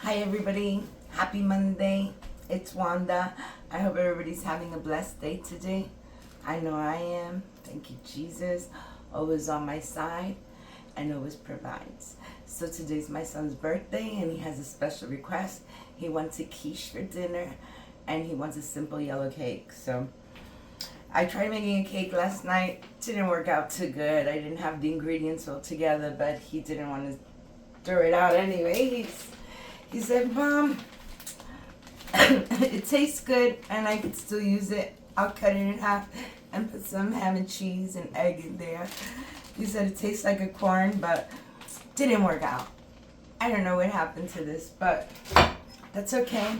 Hi everybody, happy Monday. It's Wanda. I hope everybody's having a blessed day today. I know I am. Thank you, Jesus. Always on my side and always provides. So today's my son's birthday and he has a special request. He wants a quiche for dinner and he wants a simple yellow cake. So I tried making a cake last night. Didn't work out too good. I didn't have the ingredients all together, but he didn't want to throw it out anyway. He said, Mom, it tastes good and I could still use it. I'll cut it in half and put some ham and cheese and egg in there. He said it tastes like a corn, but didn't work out. I don't know what happened to this, but that's okay.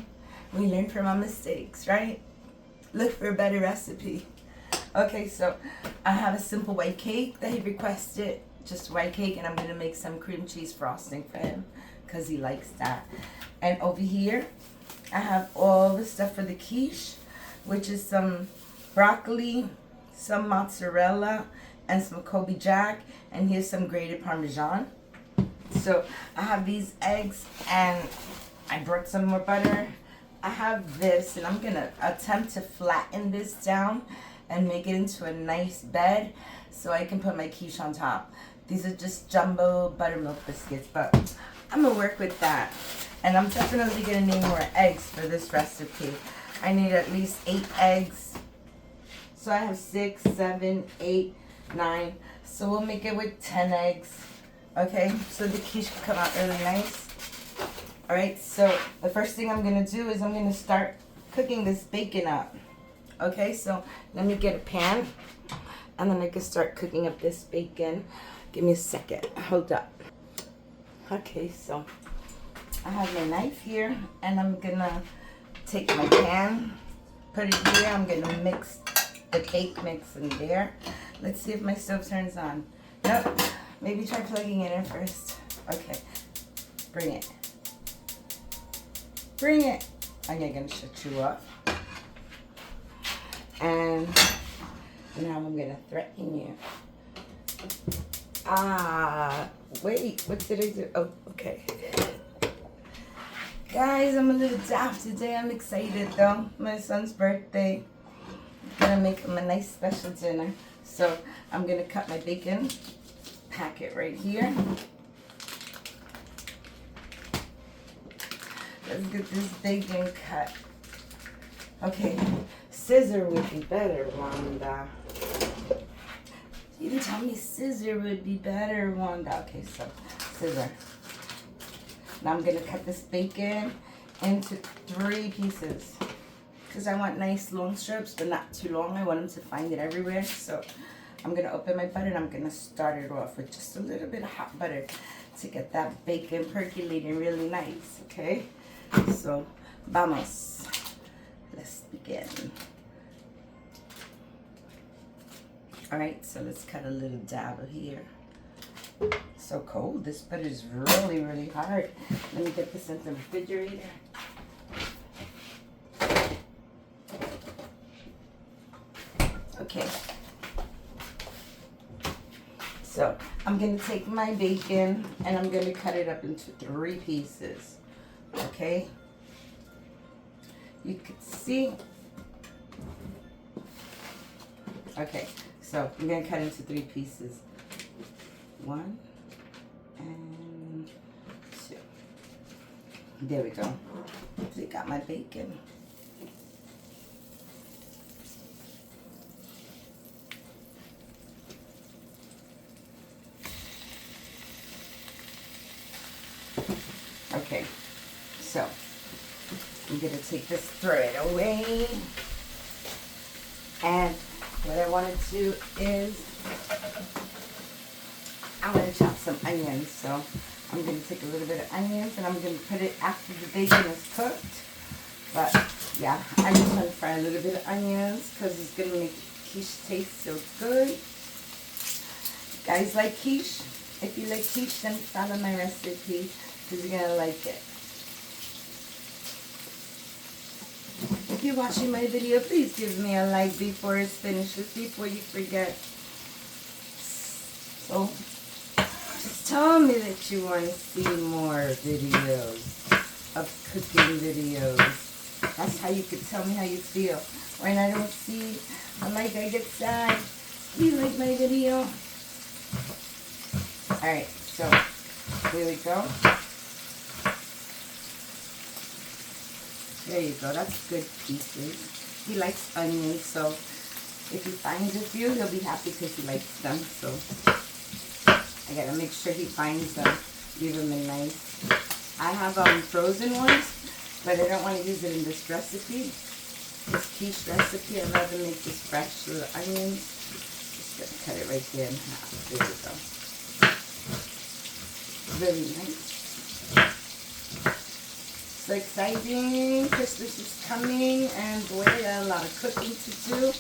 We learn from our mistakes, right? Look for a better recipe. Okay, so I have a simple white cake that he requested. Just white cake, and I'm going to make some cream cheese frosting for him because he likes that. And over here, I have all the stuff for the quiche, which is some broccoli, some mozzarella, and some Kobe Jack. And here's some grated Parmesan. So I have these eggs, and I brought some more butter. I have this, and I'm going to attempt to flatten this down and make it into a nice bed so I can put my quiche on top. These are just jumbo buttermilk biscuits, but I'm going to work with that. And I'm definitely going to need more eggs for this recipe. I need at least 8 eggs. So I have 6, 7, 8, 9. So we'll make it with 10 eggs. Okay, so the quiche can come out really nice. Alright, so the first thing I'm going to do is I'm going to start cooking this bacon up. Okay, so let me get a pan. And then I can start cooking up this bacon. Give me a second. Hold up. Okay, so I have my knife here. And I'm going to take my pan. Put it here. I'm going to mix the cake mix in there. Let's see if my stove turns on. Nope. Maybe try plugging it in first. Okay. Bring it. Bring it. I'm going to shut you off. And now I'm going to threaten you. Wait, what did I do? Oh, okay. Guys, I'm a little daft today. I'm excited though. My son's birthday. I'm going to make him a nice special dinner. So I'm going to cut my bacon. Pack it right here. Let's get this bacon cut. Okay, scissor would be better, Wanda. You didn't tell me scissor would be better, Wanda. Okay, so scissor. Now I'm going to cut this bacon into 3 pieces. Because I want nice long strips, but not too long. I want them to find it everywhere. So I'm going to open my butter and I'm going to start it off with just a little bit of hot butter to get that bacon percolating really nice, okay? So, vamos. Let's begin. Alright, so let's cut a little dab of here. So cold. This butter is really, really hard. Let me get this in the refrigerator. Okay. So I'm going to take my bacon and I'm going to cut it up into 3 pieces. Okay. You can see. Okay, so I'm going to cut into 3 pieces. 1 and 2. There we go. I got my bacon. Okay, so I'm going to take this, throw it away. And what I want to do is I'm going to chop some onions. So I'm going to take a little bit of onions and I'm going to put it after the bacon is cooked. But yeah, I just want to fry a little bit of onions because it's going to make quiche taste so good. You guys like quiche? If you like quiche, then follow my recipe because you're going to like it. If you're watching my video, please give me a like before it finishes, before you forget. So, just tell me that you want to see more videos. of cooking videos. That's how you could tell me how you feel. When I don't see, I get sad. Do you like my video? Alright, so here we go. There you go. That's good pieces. He likes onions, so if he finds a few, he'll be happy because he likes them. So I gotta make sure he finds them. Leave them in nice. I have frozen ones, but I don't want to use it in this recipe. This quiche recipe, I'd rather make this fresh little onions. Just gonna cut it right there in half. There we go. Really nice. So exciting. Christmas is coming, and boy, I got a lot of cooking to do.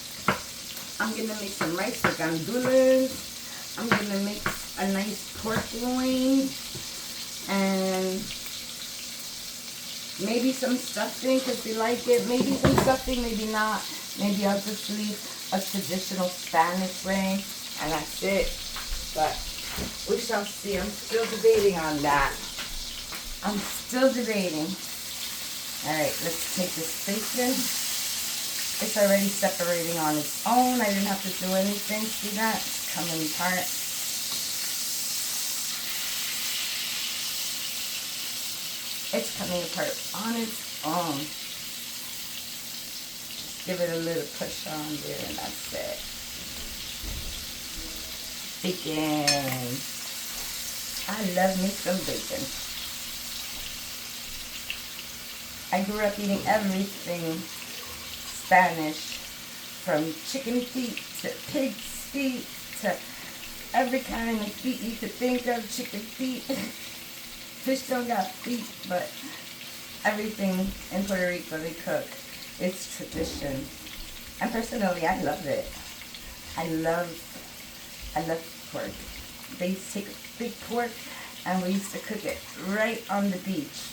I'm going to make some rice with gandules. I'm going to make a nice pork loin. And maybe some stuffing because they like it. Maybe some stuffing, maybe not. Maybe I'll just leave a traditional Spanish way. And that's it. But we shall see. I'm still debating on that. I'm still debating. Alright, let's take this bacon. It's already separating on its own. I didn't have to do anything. See that? It's coming apart. It's coming apart on its own. Just give it a little push on there and that's it. Bacon. I love me some bacon. I grew up eating everything Spanish, from chicken feet to pig's feet to every kind of feet you could think of. Chicken feet. Fish don't got feet, but everything in Puerto Rico they cook. It's tradition. And personally, I love it. I love pork. They used to take a big pork and we used to cook it right on the beach.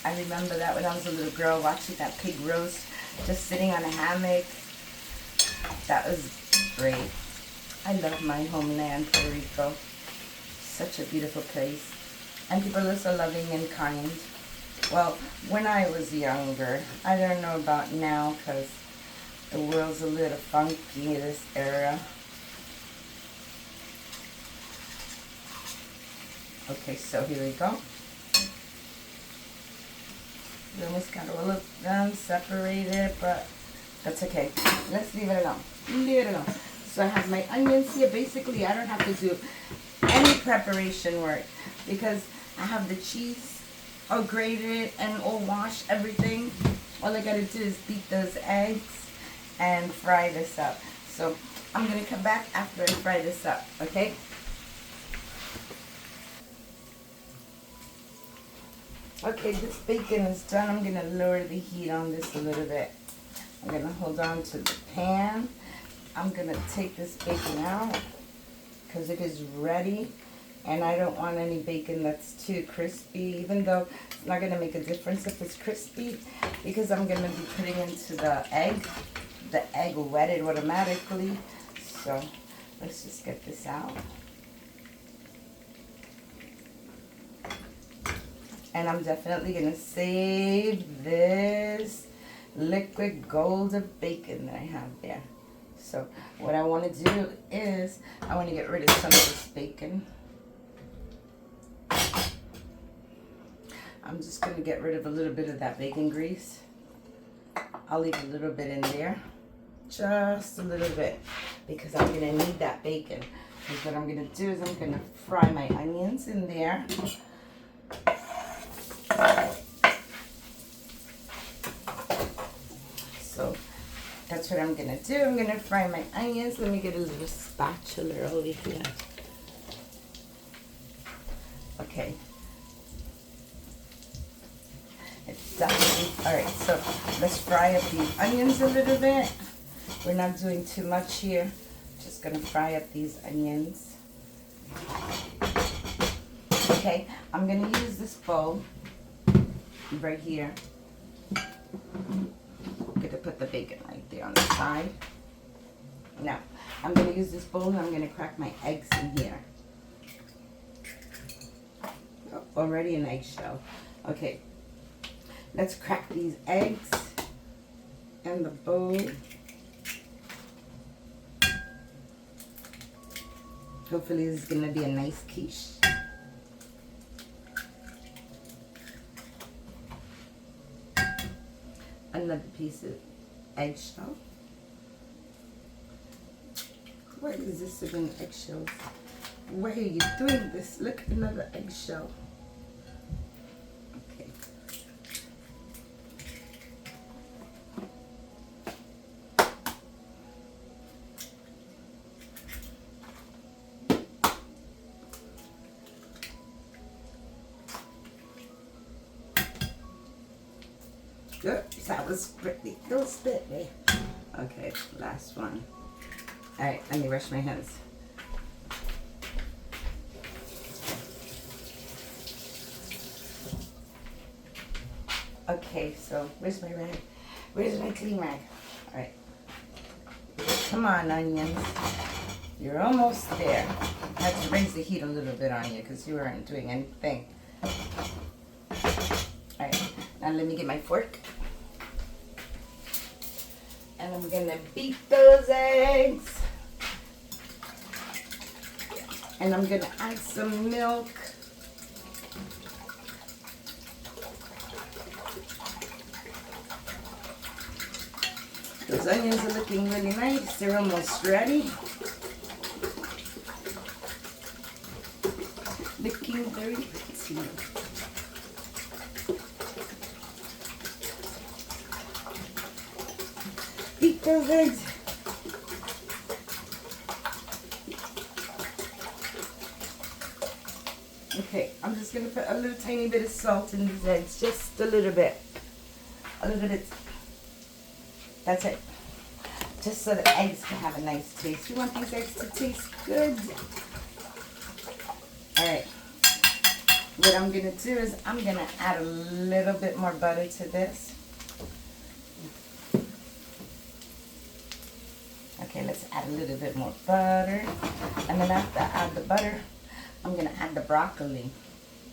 I remember that when I was a little girl, watching that pig roast, just sitting on a hammock. That was great. I love my homeland, Puerto Rico. Such a beautiful place. And people are so loving and kind. Well, when I was younger, I don't know about now because the world's a little funky this era. Okay, so here we go. We almost got all of them separated, but that's okay. Let's leave it alone. Leave it alone. So I have my onions here. Basically, I don't have to do any preparation work because I have the cheese all grated and all washed, everything. All I gotta do is beat those eggs and fry this up. So I'm gonna come back after I fry this up, okay? Okay, this bacon is done. I'm going to lower the heat on this a little bit. I'm going to hold on to the pan. I'm going to take this bacon out because it is ready. And I don't want any bacon that's too crispy, even though it's not going to make a difference if it's crispy because I'm going to be putting into the egg. The egg wetted automatically. So let's just get this out. And I'm definitely going to save this liquid gold of bacon that I have there. So what I want to do is I want to get rid of some of this bacon. I'm just going to get rid of a little bit of that bacon grease. I'll leave a little bit in there. Just a little bit. Because I'm going to need that bacon. Because what I'm going to do is I'm going to fry my onions in there. So that's what I'm gonna do. I'm gonna fry my onions. Let me get a little spatula over here. Okay. It's done. Alright, so let's fry up these onions a little bit. We're not doing too much here. Just gonna fry up these onions. Okay, I'm gonna use this bowl right here. I'm going to put the bacon right there on the side. Now, I'm going to use this bowl and I'm going to crack my eggs in here. Oh, already an eggshell. Okay, Let's crack these eggs in the bowl. Hopefully this is going to be a nice quiche. Another piece of eggshell. Why is this so many eggshells? Why are you doing this? Look, another eggshell. Okay. Oops, that was pretty. Don't spit me. Okay, last one. All right, let me wash my hands. Okay, so where's my rag? Where's my clean rag? All right. Come on, onions. You're almost there. I had to raise the heat a little bit on you because you weren't doing anything. All right, now let me get my fork. And I'm gonna beat those eggs. And I'm gonna add some milk. Those onions are looking really nice. They're almost ready. Looking very pretty. Beat those eggs. Okay, I'm just going to put a little tiny bit of salt in these eggs. Just a little bit. A little bit. That's it. Just so the eggs can have a nice taste. You want these eggs to taste good. Alright. What I'm going to do is I'm going to add a little bit more butter to this. Okay, let's add a little bit more butter. And then after I add the butter, I'm going to add the broccoli.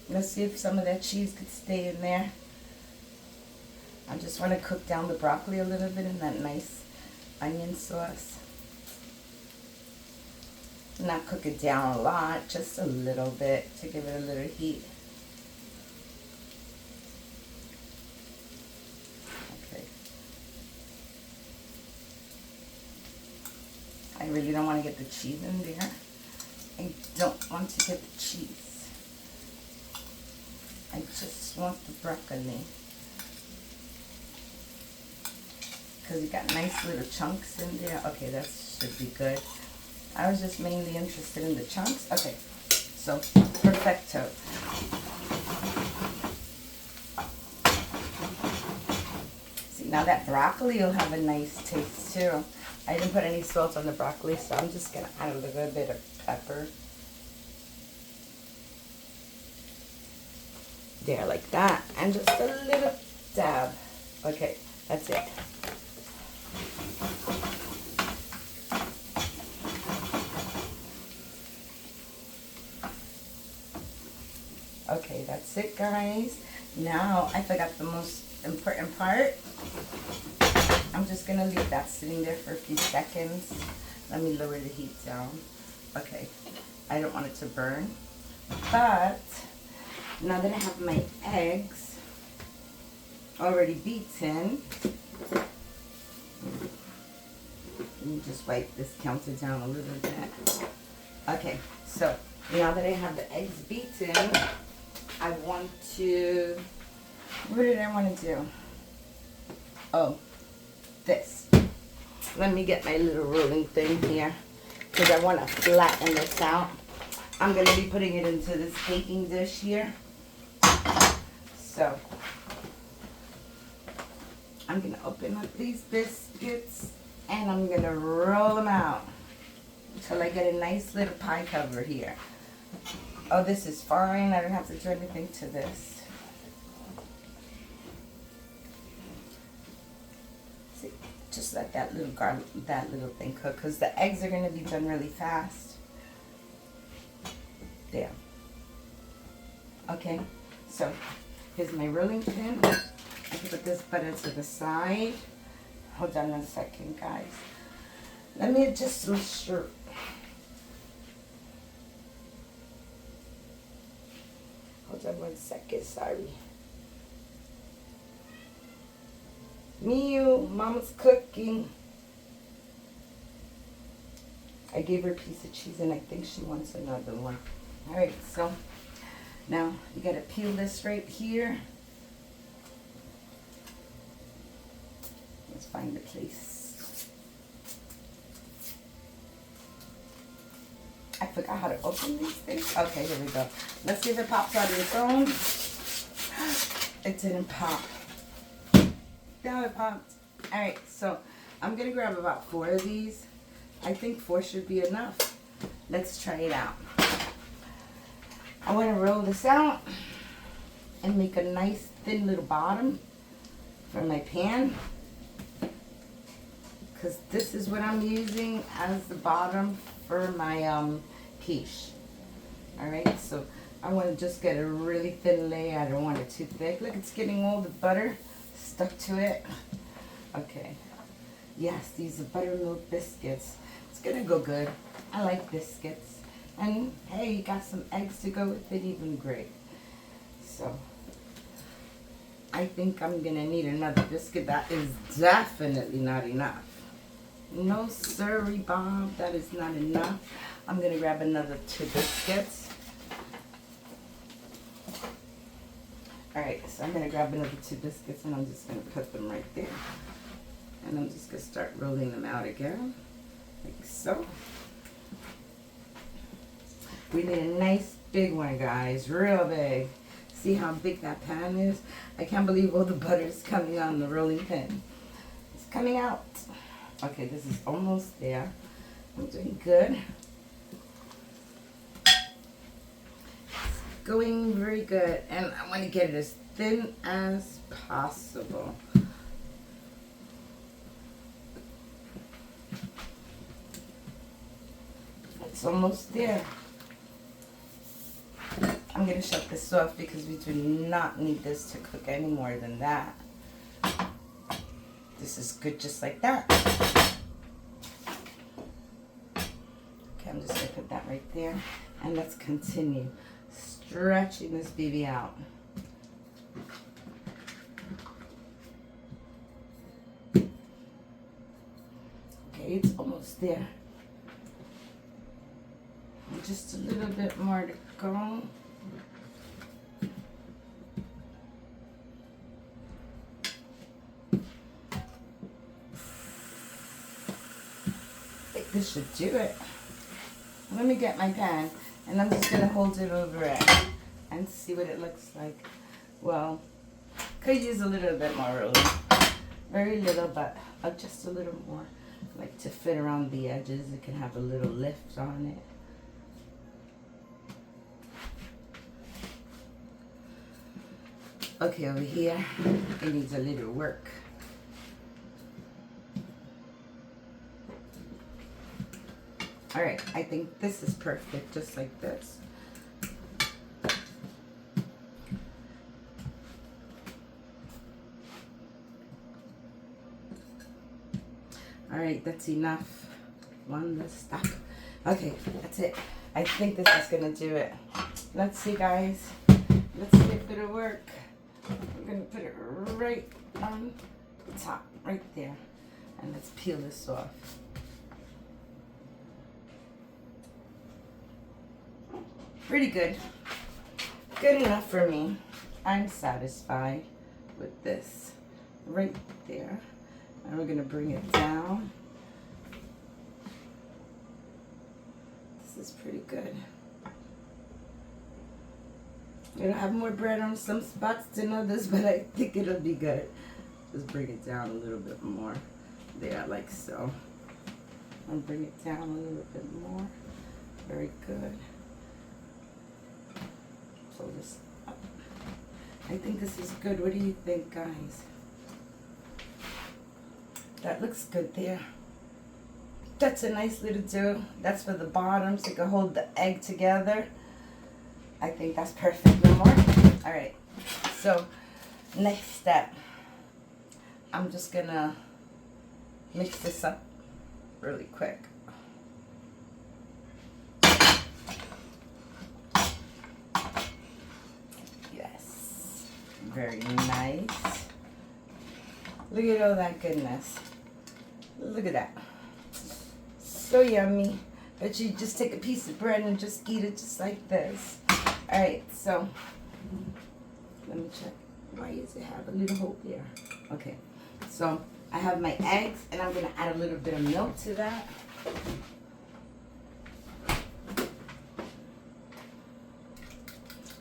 Let's see if some of that cheese could stay in there. I just want to cook down the broccoli a little bit in that nice onion sauce. Not cook it down a lot, just a little bit to give it a little heat. Okay. I really don't want to get the cheese in there. I don't want to get the cheese. I just want the broccoli. Because you got nice little chunks in there. Okay, that should be good. I was just mainly interested in the chunks. Okay, so perfecto. See, now that broccoli will have a nice taste too. I didn't put any salt on the broccoli, so I'm just going to add a little bit of pepper. There, like that. And just a little dab. Okay, that's it. Okay, that's it, guys. Now, I forgot the most important part. I'm just going to leave that sitting there for a few seconds. Let me lower the heat down. Okay, I don't want it to burn. But, now that I have my eggs already beaten, let me just wipe this counter down a little bit. Okay, so now that I have the eggs beaten, I want to, what did I want to do? Oh, this. Let me get my little rolling thing here because I want to flatten this out. I'm going to be putting it into this baking dish here. So, I'm going to open up these biscuits and I'm going to roll them out until I get a nice little pie cover here. Oh, this is fine. I don't have to do anything to this. See, just let that little thing cook because the eggs are going to be done really fast. There. Okay, so here's my rolling pin. I can put this butter to the side. Hold on a second, guys. Let me adjust my shirt. Hold on 1 second, sorry. Mew, Mama's cooking. I gave her a piece of cheese and I think she wants another one. All right, so now you gotta peel this right here. Let's find the place. I forgot how to open these things. Okay, here we go. Let's see if it pops out of its own. It didn't pop. Now it popped. All right, so I'm gonna grab about 4 of these. I think 4 should be enough. Let's try it out. I want to roll this out and make a nice thin little bottom for my pan, because this is what I'm using as the bottom for my quiche. All right, so I want to just get a really thin layer. I don't want it too thick. Look, it's getting all the butter stuck to it. Okay. Yes, these are buttermilk biscuits. It's gonna go good. I like biscuits. And hey, you got some eggs to go with it, even great. So I think I'm gonna need another biscuit. That is definitely not enough. No siree, Bob, that is not enough. I'm gonna grab another 2 biscuits. All right, so I'm gonna grab another 2 biscuits and I'm just gonna put them right there. And I'm just gonna start rolling them out again, like so. We need a nice big one, guys, real big. See how big that pan is? I can't believe all the butter is coming on the rolling pin. It's coming out. Okay, this is almost there. I'm doing good. It's going very good, and I want to get it as thin as possible. It's almost there. I'm going to shut this off because we do not need this to cook any more than that. This is good just like that. Okay, I'm just going to put that right there. And let's continue stretching this baby out. Okay, it's almost there. Just a little bit more to go. I think this should do it. Let me get my pan and I'm just going to hold it over it and see what it looks like. Well, could use a little bit more rolling. Very little, but just a little more. Like to fit around the edges. It can have a little lift on it. Okay, over here, it needs a little work. All right, I think this is perfect, just like this. All right, that's enough. One less stop. Okay, that's it. I think this is gonna do it. Let's see, guys. Let's see if it'll work. I'm going to put it right on the top, right there. And let's peel this off. Pretty good. Good enough for me. I'm satisfied with this. Right there. And we're going to bring it down. This is pretty good. It'll have more bread on some spots than others, but I think it'll be good. Just bring it down a little bit more. There, like so. And bring it down a little bit more. Very good. Pull this up. I think this is good. What do you think, guys? That looks good there. That's a nice little dough. That's for the bottom so it can hold the egg together. I think that's perfect no more. All right, so next step. I'm just gonna mix this up really quick. Yes, very nice. Look at all that goodness. Look at that. So yummy. But you just take a piece of bread and just eat it just like this. Alright, so let me check. Why does it have a little hole there? Okay, so I have my eggs and I'm going to add a little bit of milk to that.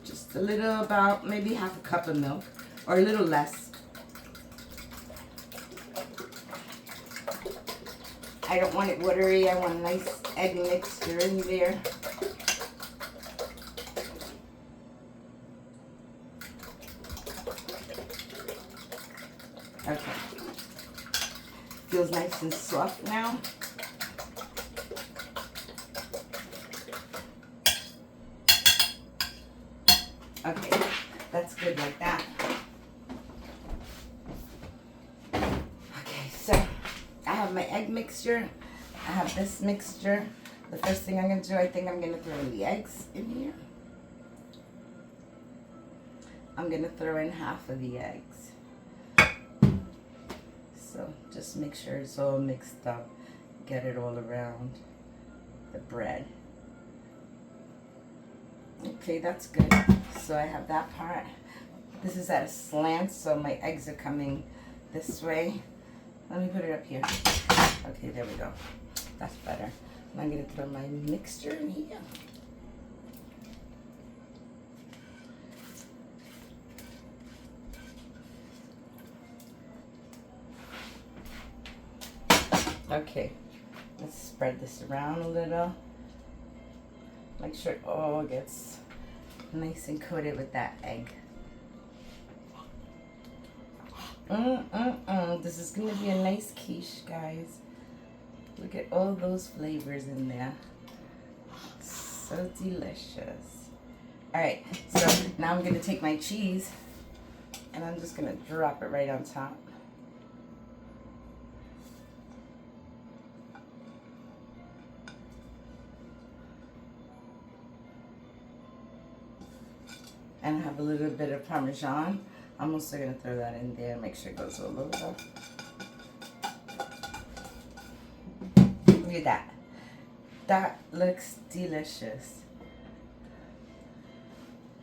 Just a little, about maybe half a cup of milk or a little less. I don't want it watery. I want a nice egg mixture in there. Okay. Feels nice and soft now. Okay, that's good like that. Okay, so I have my egg mixture. I have this mixture. The first thing I'm going to do, I think I'm going to throw the eggs in here. I'm going to throw in half of the eggs. So just make sure it's all mixed up. Get it all around the bread. Okay, that's good. So I have that part. This is at a slant, so my eggs are coming this way. Let me put it up here. Okay, there we go. That's better. And I'm going to throw my mixture in here. Okay, let's spread this around a little. Make sure it all gets nice and coated with that egg. This is going to be a nice quiche, guys. Look at all those flavors in there. So delicious. Alright, so now I'm going to take my cheese and I'm just going to drop it right on top. And I have a little bit of Parmesan. I'm also going to throw that in there and make sure it goes all over. Look at that. That looks delicious.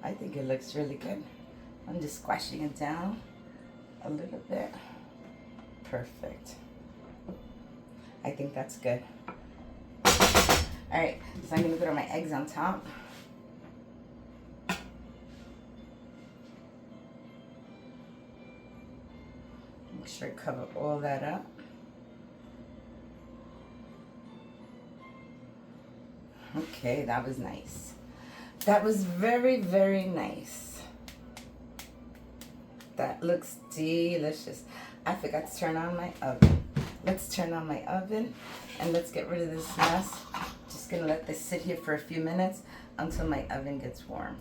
I think it looks really good. I'm just squashing it down a little bit. Perfect. I think that's good. Alright, so I'm going to throw my eggs on top. Make sure I cover all that up. Okay, that was nice. That was very, very nice. That looks delicious. I forgot to turn on my oven. Let's turn on my oven and let's get rid of this mess. Just gonna let this sit here for a few minutes until my oven gets warm.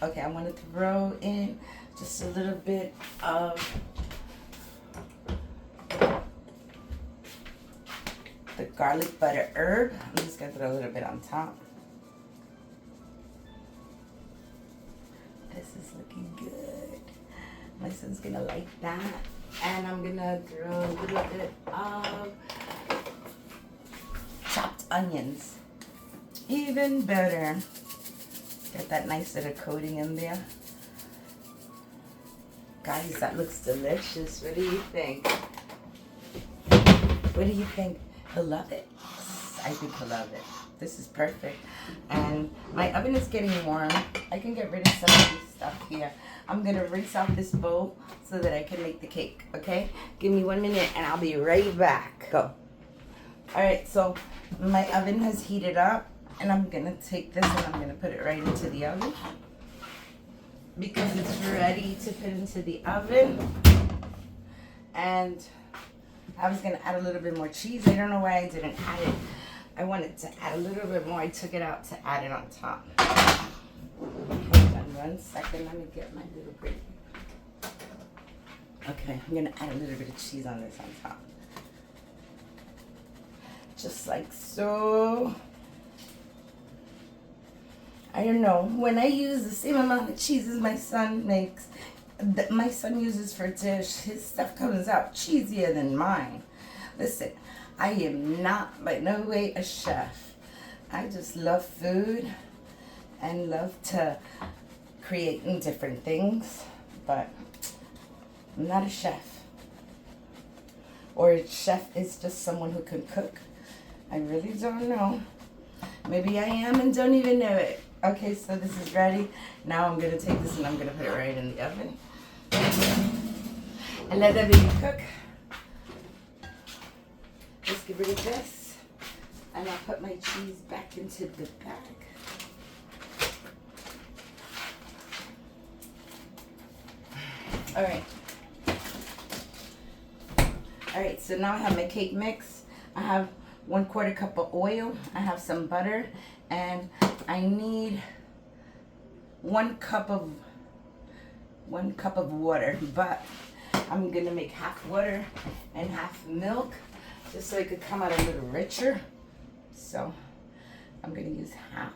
Okay, I want to throw in just a little bit of the garlic butter herb. I'm just going to throw a little bit on top. This is looking good. My son's going to like that. And I'm going to throw a little bit of chopped onions. Even better. Get that nice little coating in there. Guys, that looks delicious. What do you think? What do you think? He'll love it. I think he'll love it. This is perfect. And my oven is getting warm. I can get rid of some of this stuff here. I'm going to rinse out this bowl so that I can make the cake. Okay? Give me 1 minute and I'll be right back. Go. Alright, so my oven has heated up. And I'm going to take this and I'm going to put it right into the oven. Because it's ready to put into the oven. And I was going to add a little bit more cheese. I don't know why I didn't add it. I wanted to add a little bit more. I took it out to add it on top. Hold on 1 second. Let me get my little grater. Okay, I'm gonna add a little bit of cheese on this on top. Just like so. I don't know, when I use the same amount of cheese as my son makes, that my son uses for dish, his stuff comes out cheesier than mine. Listen, I am not by no way a chef. I just love food and love to create different things, but I'm not a chef. Or a chef is just someone who can cook. I really don't know. Maybe I am and don't even know it. Okay, so this is ready. Now I'm gonna take this and I'm gonna put it right in the oven. And let that baby cook. Just get rid of this. And I'll put my cheese back into the bag. All right, so now I have my cake mix. I have 1/4 cup of oil. I have some butter, and I need 1 cup of water, but I'm gonna make half water and half milk just so it could come out a little richer. So I'm gonna use half.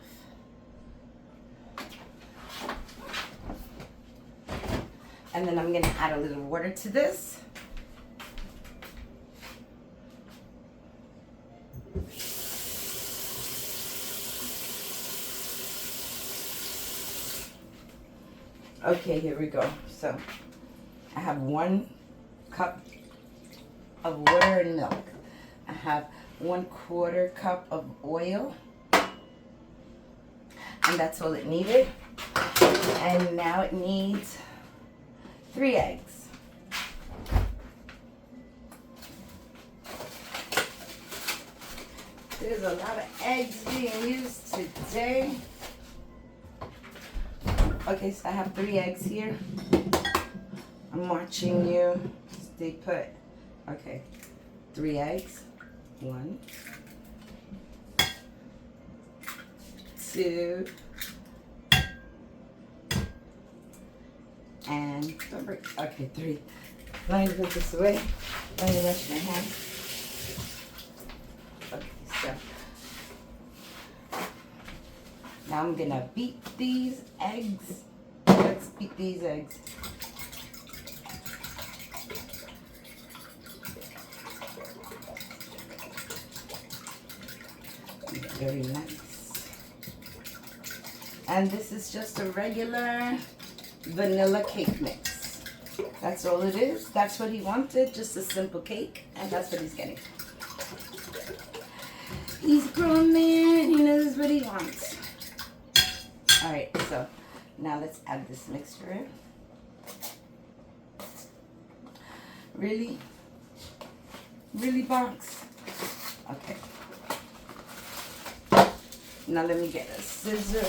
And then I'm gonna add a little water to this. Okay, here we go. So I have 1 cup of water and milk. I have 1/4 cup of oil. And that's all it needed. And now it needs 3 eggs. There's a lot of eggs being used today. Okay, so I have 3 eggs here. I'm watching you. Stay put. Okay, 3 eggs. 1, 2, and 3. Okay, 3. Let me put this away. Let me wash my hands. Okay, so now I'm gonna beat these eggs. Let's beat these eggs. Very nice. And this is just a regular vanilla cake mix. That's all it is. That's what he wanted, just a simple cake, and that's what he's getting. He's a grown man, he knows what he wants. All right, so now let's add this mixture in. Really? Really, Box? Okay. Now let me get a scissor.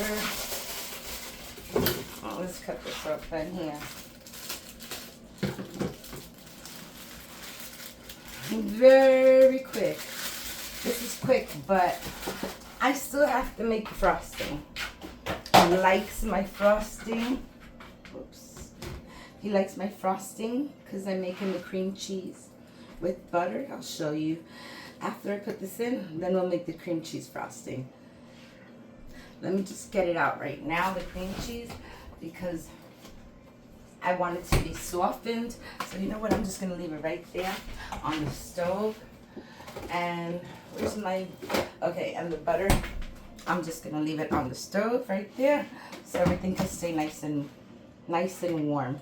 Oh, let's cut this off in here. Very quick. This is quick, but I still have to make frosting. He likes my frosting. Oops. He likes my frosting because I'm making the cream cheese with butter. I'll show you after I put this in. Then we'll make the cream cheese frosting. Let me just get it out right now, the cream cheese, because I want it to be softened. So you know what? I'm just going to leave it right there on the stove. And where's my... Okay, and the butter. I'm just going to leave it on the stove right there so everything can stay nice and warm.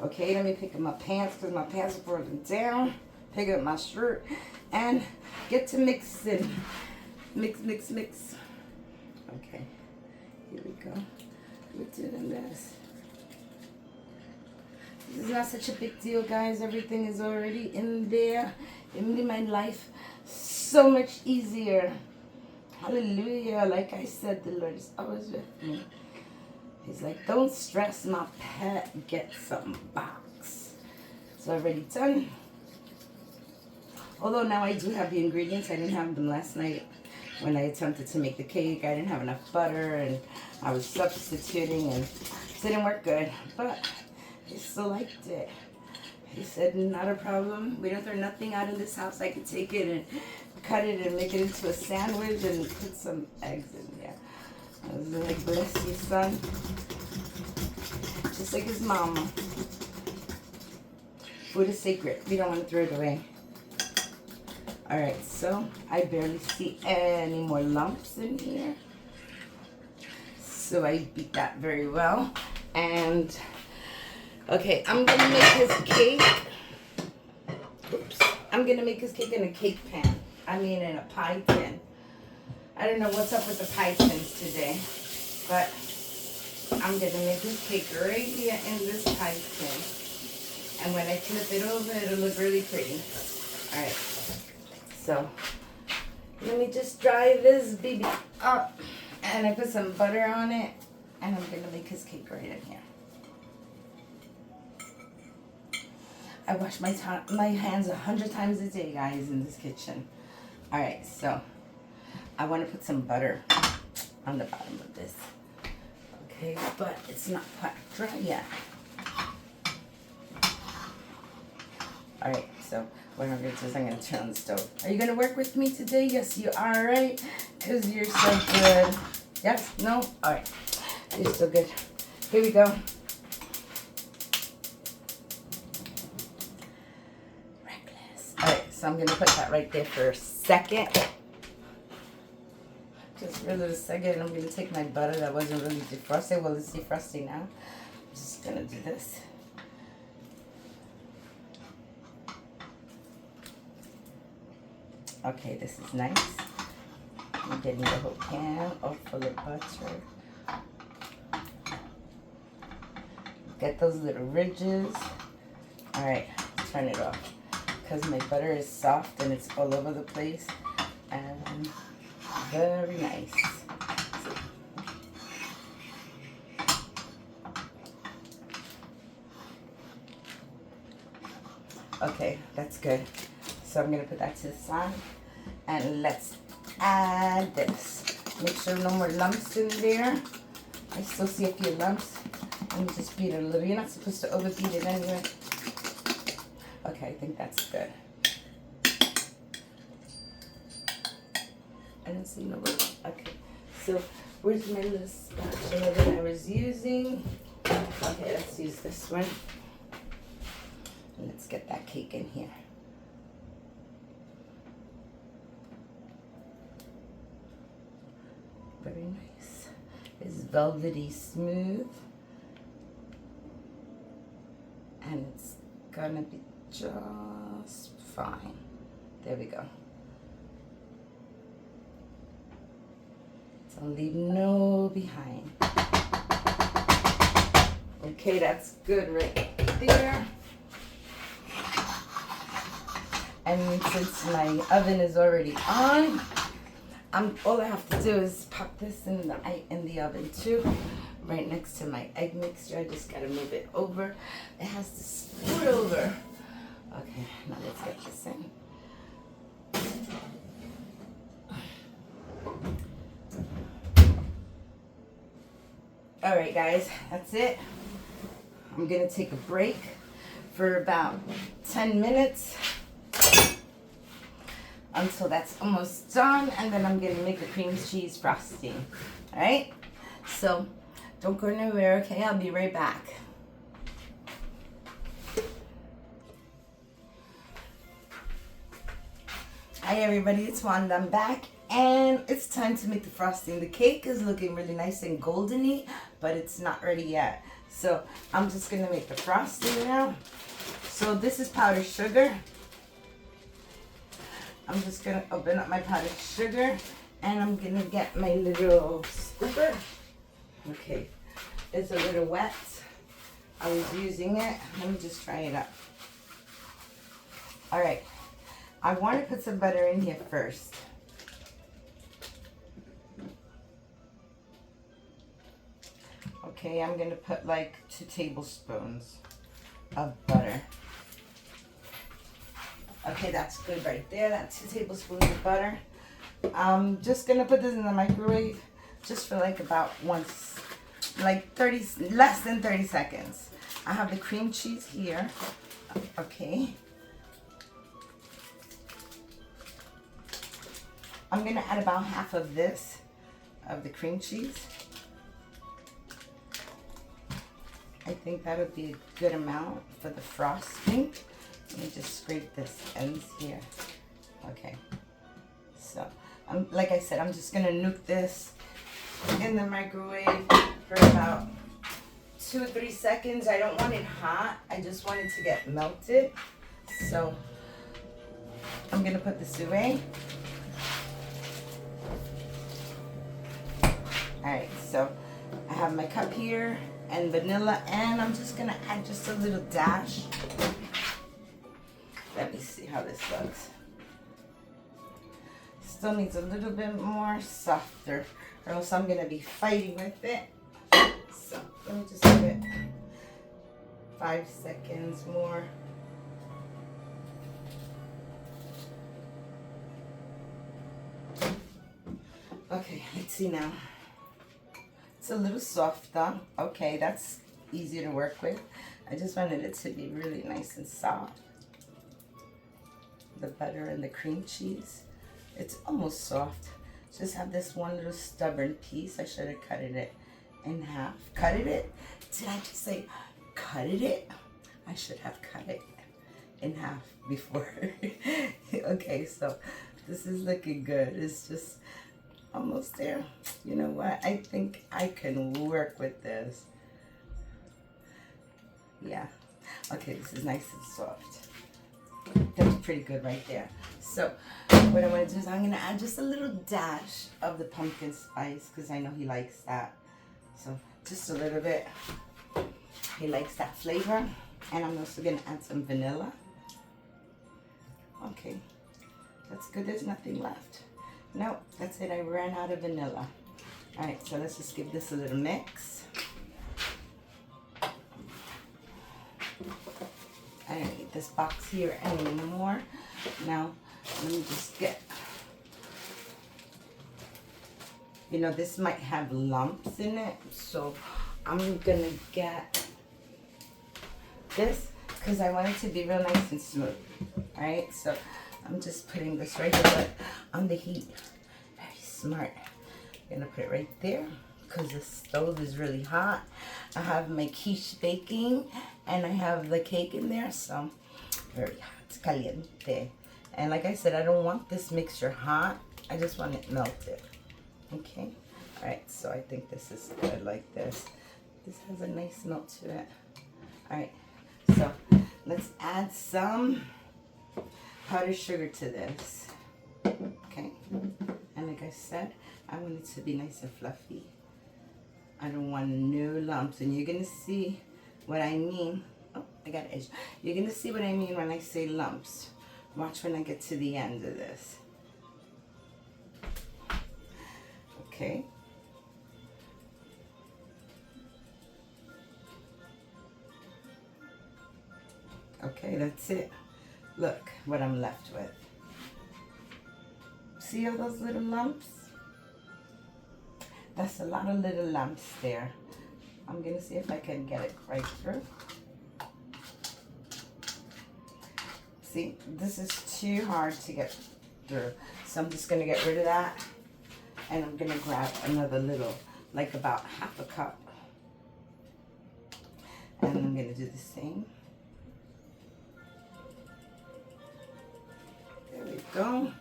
Okay, let me pick up my pants because my pants are broken down. Pick up my shirt and get to mixing. Mix. Okay, here we go. We're doing this. This is not such a big deal, guys. Everything is already in there. It made my life so much easier. Hallelujah. Like I said, the Lord is always with me. He's like, don't stress, my pet. Get some box. It's already done. Although now I do have the ingredients. I didn't have them last night. When I attempted to make the cake, I didn't have enough butter, and I was substituting, and it didn't work good. But he still liked it. He said, not a problem. We don't throw nothing out in this house. I could take it and cut it and make it into a sandwich and put some eggs in there. I was like, bless you, son. Just like his mama. Food is sacred. We don't want to throw it away. Alright, so I barely see any more lumps in here. So I beat that very well. And okay, I'm gonna make his cake. Oops. I'm gonna make his cake in a cake pan. I mean in a pie tin. I don't know what's up with the pie tins today. But I'm gonna make his cake right here in this pie tin. And when I flip it over, it'll look really pretty. Alright. So let me just dry this baby up. And I put some butter on it. And I'm gonna make his cake right in here. I wash my hands 100 times a day, guys, in this kitchen. All right, so I want to put some butter on the bottom of this. Okay, but it's not quite dry yet. All right, so what I'm going to do is I'm going to turn on the stove. Are you going to work with me today? Yes, you are, right? Because you're so good. Yes? No? All right. You're so good. Here we go. So I'm going to put that right there for a second. Just for a little second. I'm going to take my butter that wasn't really defrosted. Well, it's defrosting now. I'm just going to do this. Okay, this is nice. I'm getting the whole pan all full of butter. Get those little ridges. All right, turn it off. Because my butter is soft and it's all over the place and very nice. Okay, that's good. So I'm going to put that to the side and let's add this. Make sure no more lumps in there. I still see a few lumps. Let me just beat it a little. You're not supposed to overbeat it anyway. Okay, I think that's good. I don't see no way. Okay, so where's my little spatula that I was using? Okay, let's use this one. And let's get that cake in here. Very nice. It's velvety smooth. And it's gonna be just fine. There we go. So leave no behind. Okay, that's good right there. And since my oven is already on, all I have to do is pop this in the oven too, right next to my egg mixture. I just gotta move it over. It has to scoot over. Okay, now let's get this in. All right, guys, that's it. I'm gonna take a break for about 10 minutes until that's almost done, and then I'm gonna make a cream cheese frosting. All right, so don't go nowhere. Okay, I'll be right back. Hi everybody, it's Wanda. I'm back and it's time to make the frosting. The cake is looking really nice and goldeny, but it's not ready yet. So I'm just gonna make the frosting now. So this is powdered sugar. I'm just gonna open up my powdered sugar and I'm gonna get my little scooper. Okay, it's a little wet. I was using it. Let me just try it out. All right. I want to put some butter in here first. Okay, I'm going to put like 2 tablespoons of butter. Okay, that's good right there. That's 2 tablespoons of butter. I'm just going to put this in the microwave just for like about less than 30 seconds. I have the cream cheese here. Okay. I'm gonna add about half of this, of the cream cheese. I think that would be a good amount for the frosting. Let me just scrape this ends here. Okay. So, like I said, I'm just gonna nuke this in the microwave for about 2 or 3 seconds. I don't want it hot. I just want it to get melted. So, I'm gonna put this away. Alright, so I have my cup here and vanilla, and I'm just gonna add just a little dash. Let me see how this looks. Still needs a little bit more softer, or else I'm gonna be fighting with it. So let me just give it 5 seconds more. Okay, let's see now. It's a little softer. Okay, that's easy to work with. I just wanted it to be really nice and soft. The butter and the cream cheese. It's almost soft. Just have this one little stubborn piece. I should have cut it in half. Cutted it? Did I just say cutted it? I should have cut it in half before. Okay, so this is looking good. It's just almost there. You know what? I think I can work with this. Yeah. Okay, this is nice and soft. That's pretty good right there. So what I'm going to do is I'm going to add just a little dash of the pumpkin spice, because I know he likes that. So just a little bit. He likes that flavor. And I'm also going to add some vanilla. Okay. That's good. There's nothing left. Nope, that's it. I ran out of vanilla. Alright, so let's just give this a little mix. I don't need this box here anymore. Now, let me just get, you know, this might have lumps in it, so I'm gonna get this because I want it to be real nice and smooth. Alright, so I'm just putting this right here on the heat. Very smart. I'm gonna put it right there because the stove is really hot. I have my quiche baking and I have the cake in there, so very hot, caliente. And like I said, I don't want this mixture hot. I just want it melted. Okay. All right. So I think this is good like this. This has a nice melt to it. All right. So let's add some powdered sugar to this. Okay. And like I said, I want it to be nice and fluffy. I don't want no lumps. And you're going to see what I mean. Oh, I got an edge. You're going to see what I mean when I say lumps. Watch when I get to the end of this. Okay. Okay, that's it. Look what I'm left with. See all those little lumps? That's a lot of little lumps there. I'm going to see if I can get it right through. See, this is too hard to get through. So I'm just going to get rid of that. And I'm going to grab another little, like about half a cup. And I'm going to do the same. There we go.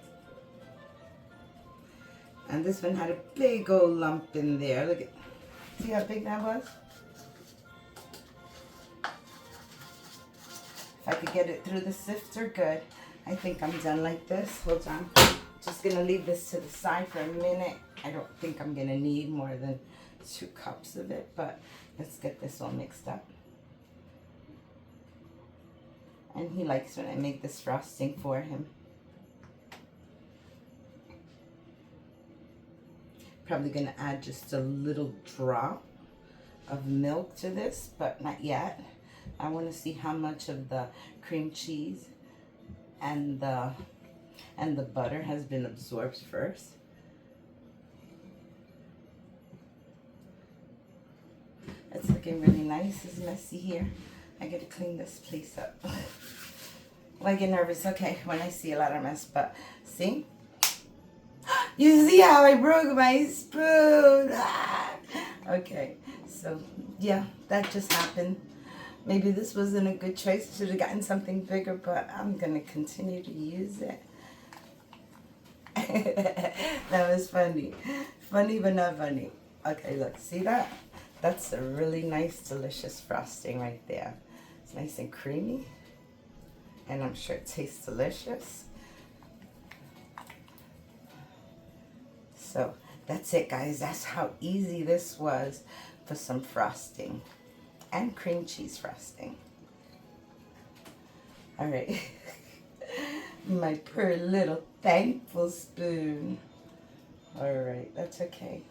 And this one had a big old lump in there. Look at, see how big that was? If I could get it through the sifter, good. I think I'm done like this. Hold on. Just gonna leave this to the side for a minute. I don't think I'm gonna need more than 2 cups of it, but let's get this all mixed up. And he likes when I make this frosting for him. Probably gonna add just a little drop of milk to this, but not yet. I want to see how much of the cream cheese and the butter has been absorbed first. It's looking really nice. It's messy here. I gotta clean this place up. Well, I get nervous, okay, when I see a lot of mess, but see? You see how I broke my spoon? Ah! Okay, so yeah, that just happened. Maybe this wasn't a good choice. I should have gotten something bigger, but I'm gonna continue to use it. That was funny. Funny, but not funny. Okay, look, see that? That's a really nice, delicious frosting right there. It's nice and creamy, and I'm sure it tastes delicious. So that's it, guys. That's how easy this was for some frosting and cream cheese frosting. All right. My poor little thankful spoon. All right, that's okay.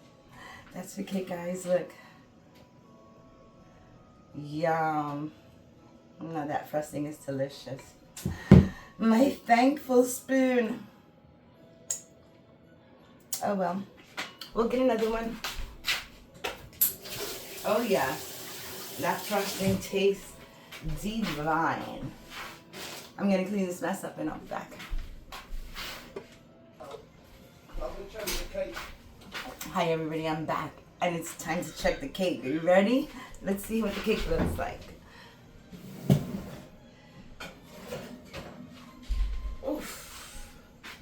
That's okay, guys. Look. Yum. Now that frosting is delicious. My thankful spoon. Oh well. We'll get another one. Oh yeah. That frosting tastes divine. I'm gonna clean this mess up and I'll be back. Hi everybody, I'm back. And it's time to check the cake. Are you ready? Let's see what the cake looks like. Oof.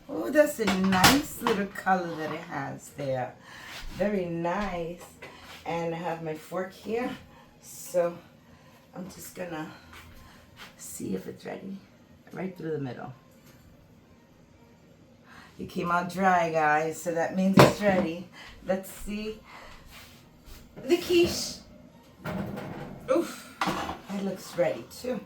Oh, that's a nice little color that it has there. Very nice. And I have my fork here. So I'm just gonna see if it's ready. Right through the middle. It came out dry, guys, so that means it's ready. Let's see the quiche. Oof, that looks ready too.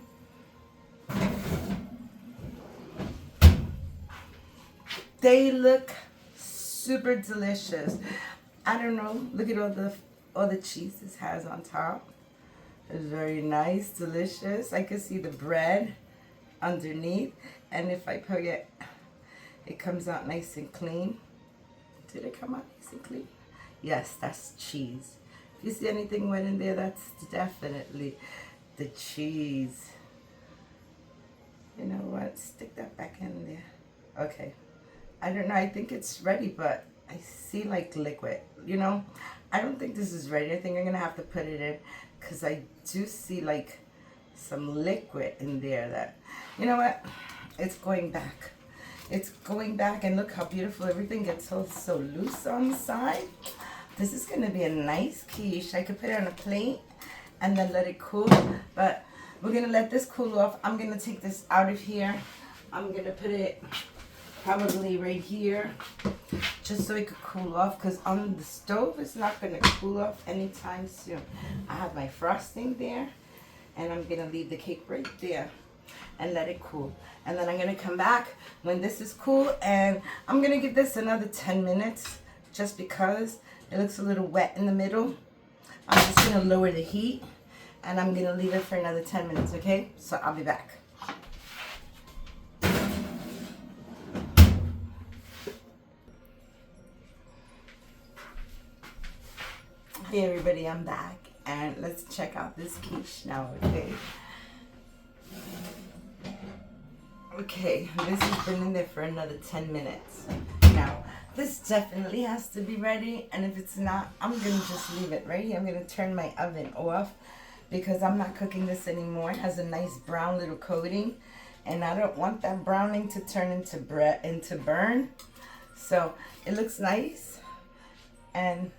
They look super delicious. I don't know. Look at all the cheese this has on top. It's very nice, delicious. I can see the bread underneath, and if I put it, it comes out nice and clean. Did it come out nice and clean? Yes, that's cheese. If you see anything wet in there, that's definitely the cheese. You know what? Stick that back in there. Okay. I don't know. I think it's ready, but I see like liquid. You know, I don't think this is ready. I think I'm going to have to put it in because I do see like some liquid in there that, you know what? It's going back. It's going back, and look how beautiful everything gets so loose on the side. This is going to be a nice quiche. I could put it on a plate and then let it cool, but we're going to let this cool off. I'm going to take this out of here. I'm going to put it probably right here just so it could cool off, because on the stove it's not going to cool off anytime soon. I have my frosting there, and I'm going to leave the cake right there and let it cool. And then I'm going to come back when this is cool, and I'm going to give this another 10 minutes just because it looks a little wet in the middle. I'm just going to lower the heat, and I'm going to leave it for another 10 minutes, okay? So I'll be back. Hey everybody, I'm back, and let's check out this quiche now, okay? Okay, this has been in there for another 10 minutes. Now, this definitely has to be ready, and if it's not, I'm going to just leave it right here. I'm going to turn my oven off because I'm not cooking this anymore. It has a nice brown little coating, and I don't want that browning to turn into burn. So, it looks nice, and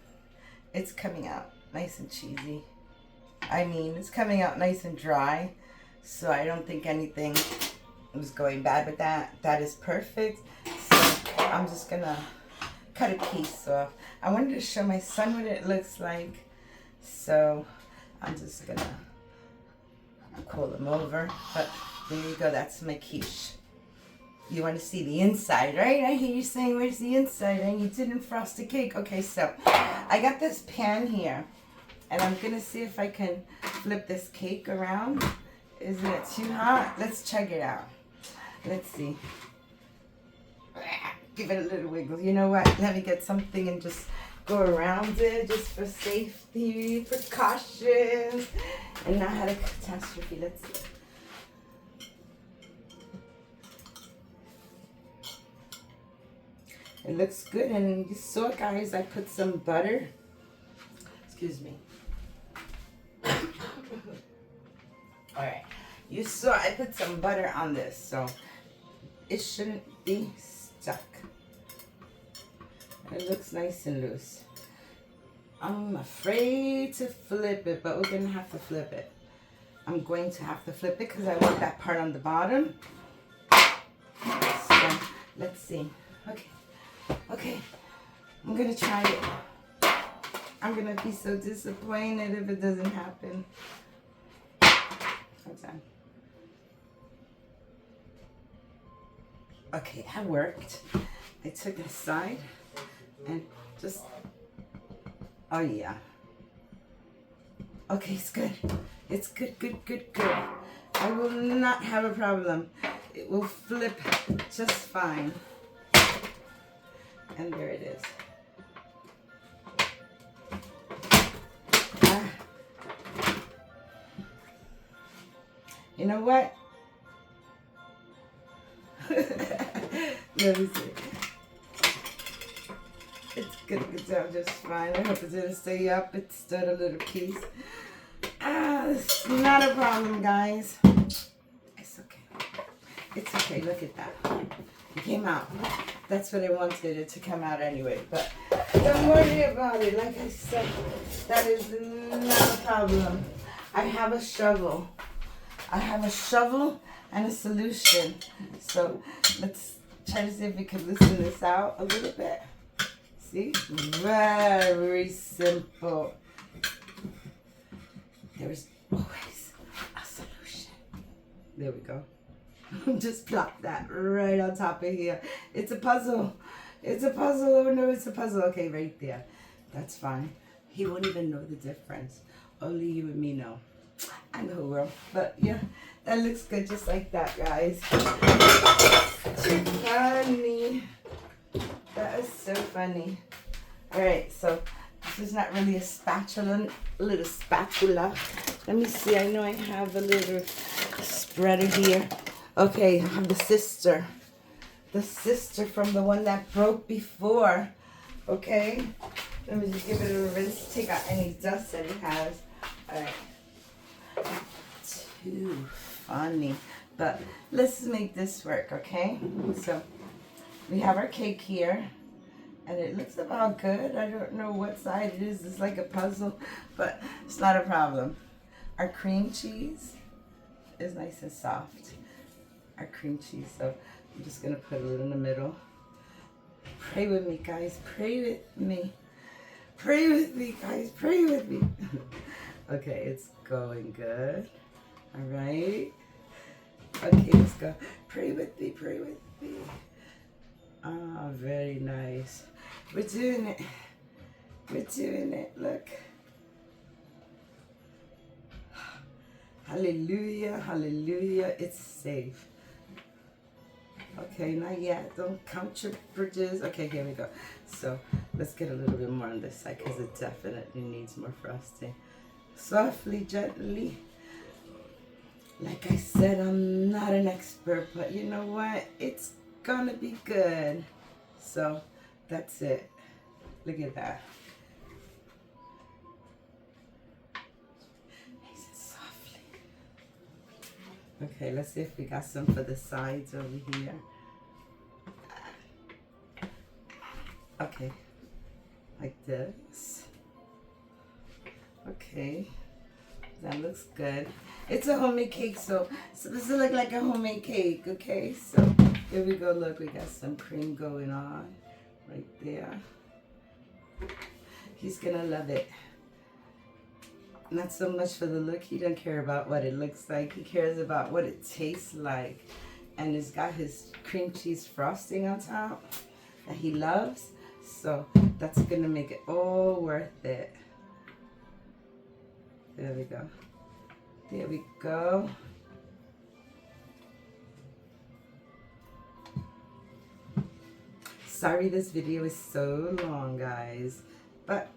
it's coming out nice and cheesy. I mean, it's coming out nice and dry, so I don't think anything was going bad with that. That is perfect. So I'm just gonna cut a piece off. I wanted to show my son what it looks like, so I'm just gonna call him over. But there you go, that's my quiche. You want to see the inside, right? I hear you saying, where's the inside? And you didn't frost the cake. Okay, so I got this pan here, and I'm gonna see if I can flip this cake around. Isn't it too hot? Let's check it out. Let's see. Give it a little wiggle. You know what? Let me get something and just go around it just for safety precautions. and not had a catastrophe. Let's see. It looks good, and you saw, guys, I put some butter. Excuse me. Alright, you saw I put some butter on this, so it shouldn't be stuck. It looks nice and loose. I'm afraid to flip it, but we're going to have to flip it. I'm going to have to flip it because I want that part on the bottom. So, let's see. Okay, I'm going to try it. I'm going to be so disappointed if it doesn't happen. Okay, that worked. I took it aside and just, oh yeah. Okay, it's good. It's good. I will not have a problem. It will flip just fine. And there it is. You know what? Let me see. It's gonna get down just fine. I hope it didn't stay up. It stood a little piece. It's not a problem, guys. It's okay. It's okay. Look at that. It came out. That's what I wanted it to come out anyway. But don't worry about it. Like I said, that is not a problem. I have a shovel. And a solution. So let's try to see if we can loosen this out a little bit. See? Very simple. There is always a solution. There we go. Just plop that right on top of here. It's a puzzle. It's a puzzle. Oh no, it's a puzzle. Okay, right there. That's fine. He won't even know the difference. Only you and me know. I know, bro. But yeah, that looks good just like that, guys. Too funny. That is so funny. Alright, so this is not really a spatula, a little spatula. Let me see. I know I have a little spreader here. Okay, I have the sister. The sister from the one that broke before. Okay. Let me just give it a rinse. Take out any dust that it has. Alright. Too funny. But let's make this work, okay? So we have our cake here. And it looks about good. I don't know what side it is. It's like a puzzle. But it's not a problem. Our cream cheese is nice and soft. Our cream cheese. So I'm just going to put a little in the middle. Pray with me, guys. Pray with me. Pray with me, guys. Pray with me. Okay, it's going good. All right. Okay, let's go. Pray with me. Pray with me. Ah, very nice. We're doing it. We're doing it. Look. Hallelujah. Hallelujah. It's safe. Okay, not yet. Don't count your bridges. Okay, here we go. So let's get a little bit more on this side because it definitely needs more frosting. Softly, gently. Like I said, I'm not an expert, but you know what? It's gonna be good. So that's it. Look at that. Nice and softly. Okay, let's see if we got some for the sides over here. Okay, like this. Okay, that looks good. It's a homemade cake, so this will look like a homemade cake, okay? So here we go. Look, we got some cream going on right there. He's gonna love it. Not so much for the look. He doesn't care about what it looks like. He cares about what it tastes like. And it's got his cream cheese frosting on top that he loves. So that's gonna make it all worth it. There we go. There we go. Sorry this video is so long, guys. But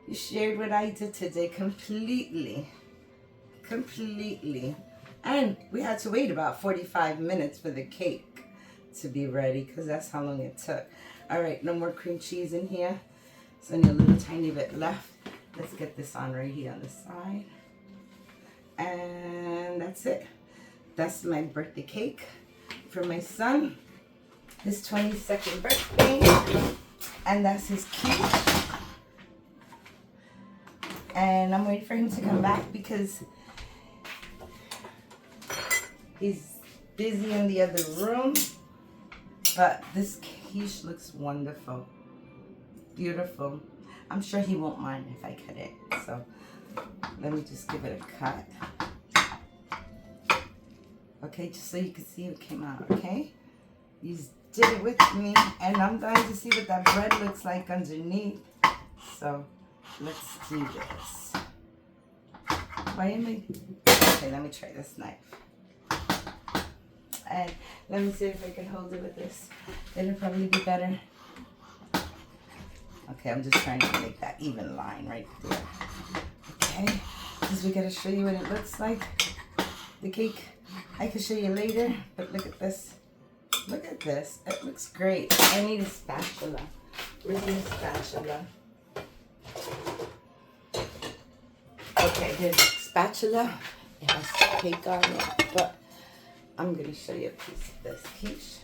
you shared what I did today completely. completely. And we had to wait about 45 minutes for the cake to be ready because that's how long it took. All right, no more cream cheese in here. It's only a little tiny bit left. Let's get this on right here on the side. And that's it. That's my birthday cake for my son. His 22nd birthday. And that's his quiche. And I'm waiting for him to come back because he's busy in the other room. But this quiche looks wonderful. Beautiful. I'm sure he won't mind if I cut it. So let me just give it a cut. Okay, just so you can see what came out, okay? You did it with me, and I'm going to see what that bread looks like underneath. So let's do this. Why am I? Okay, let me try this knife. And let me see if I can hold it with this. It'll probably be better. Okay, I'm just trying to make that even line right there. Okay, because we gotta show you what it looks like. The cake, I can show you later, but look at this. Look at this. It looks great. I need a spatula. Where's my spatula? Okay, here's a spatula. It has cake on it, but I'm going to show you a piece of this quiche.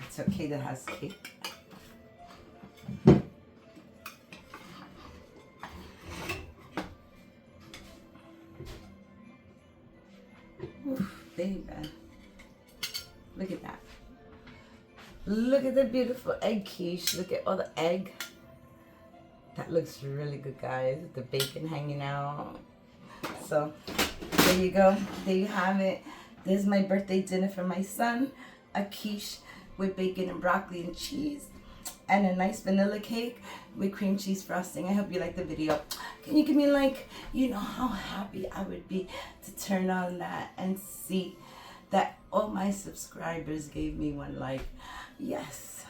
It's okay that has cake. Oof, there you go. Look at that. Look at the beautiful egg quiche. Look at all the egg. That looks really good, guys. With the bacon hanging out. So, there you go. There you have it. This is my birthday dinner for my son. A quiche with bacon and broccoli and cheese. And a nice vanilla cake with cream cheese frosting. I hope you liked the video. Can you give me a like? You know how happy I would be to turn on that and see that all my subscribers gave me one like. Yes,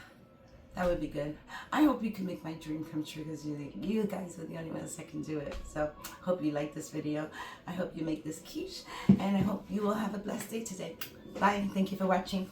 that would be good. I hope you can make my dream come true because you guys are the only ones that can do it. So, hope you like this video. I hope you make this quiche. And I hope you will have a blessed day today. Bye. Thank you for watching.